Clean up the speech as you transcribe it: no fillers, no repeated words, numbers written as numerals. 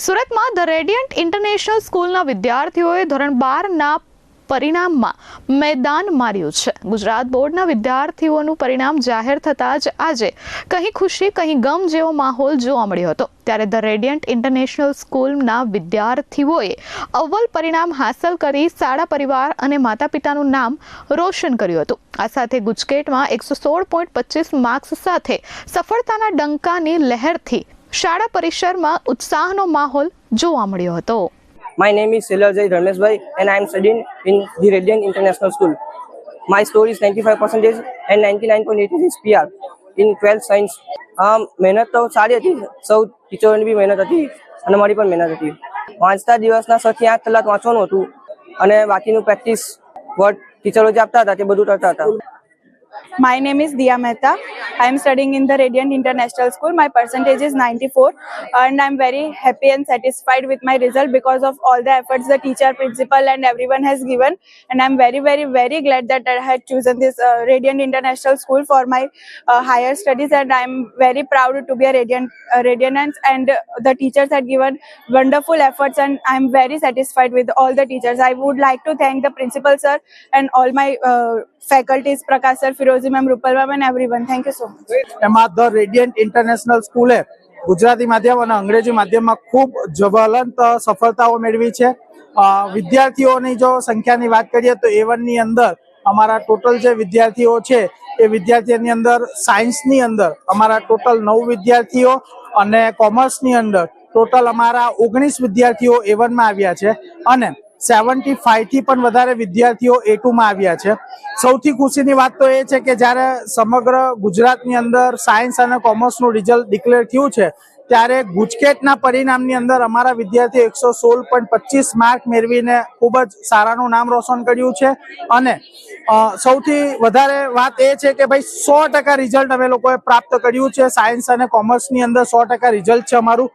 સુરતમાં the radiant international સ્કૂલના વિદ્યાર્થીઓએ ધોરણ 12ના પરિણામમાં મેદાન માર્યું છે। ગુજરાત બોર્ડના વિદ્યાર્થીઓનું પરિણામ જાહેર થતાં જ આજે કંઈ ખુશી કંઈ ગમ જેવો માહોલ જોવા મળ્યો હતો। ત્યારે ધ રેડિયન્ટ ઇન્ટરનેશનલ સ્કૂલના વિદ્યાર્થીઓએ અવ્વલ પરિણામ હાંસલ કરી શાળા પરિવાર અને માતા પિતાનું નામ રોશન કર્યું હતું। આ સાથે ગુજકેટમાં 116.25 માર્ક્સ સાથે સફળતાના ડંકાની લહેરથી શાળા પરિસરમાં ઉત્સાહનો માહોલ જોવા મળ્યો હતો। My name is Silarjay Dharmeshbhai and I am studying in the Radiant International School. My score is 95% and 99.86 is PR in 12th science. મહેનત તો સારી હતી, સૌ ટીચરોની બી મહેનત હતી અને મારી પણ મહેનત હતી। વાંચતા દિવસના 6 થી 8 કલાક વાંચવાનું હતું અને બાકીનું પ્રેક્ટિસ વર્ડ ટીચરો જે આપતા હતા તે બધું કરતા હતા। My name is Diya Mehta. I am studying in the Radiant International School. My percentage is 94 and I am very happy and satisfied with my result because of all the efforts the teacher, principal and everyone has given, and I am very glad that I had chosen this Radiant International School for my higher studies, and I am very proud to be a Radiant, and the teachers had given wonderful efforts and I am very satisfied with all the teachers. I would like to thank the principal sir and all my faculties, Prakash sir, Firozi ma'am, Rupal ma'am and everyone. Thank you so much. એમાં the radiant international સ્કૂલે ગુજરાતી માધ્યમ અને અંગ્રેજી માધ્યમમાં ખૂબ જ્વલંત સફળતાઓ મેળવી છે। વિદ્યાર્થીઓની જો સંખ્યાની વાત કરીએ તો A1 ની અંદર અમારા ટોટલ જે વિદ્યાર્થીઓ છે એ વિદ્યાર્થીઓની અંદર સાયન્સની અંદર અમારા ટોટલ 9 વિદ્યાર્થીઓ અને કોમર્સની અંદર ટોટલ અમારા 19 વિદ્યાર્થીઓ A1 માં આવ્યા છે અને 75 થી પણ વધારે વિદ્યાર્થીઓ A2 માં આવ્યા છે। સૌથી ખુશીની વાત તો એ છે કે જ્યારે સમગ્ર ગુજરાતની અંદર સાયન્સ અને કોમર્સનું રિઝલ્ટ ડિક્લેર થયું છે ત્યારે ગુજકેટના પરિણામની અંદર અમારા વિદ્યાર્થીઓ 116.25 માર્ક મેળવીને ખૂબ જ સારાનું નામ રોશન કર્યું છે અને સૌથી વધારે વાત એ છે કે ભાઈ 100% રિઝલ્ટ અમે લોકોએ પ્રાપ્ત કર્યું છે। સાયન્સ અને કોમર્સની અંદર 100% રિઝલ્ટ છે અમારું।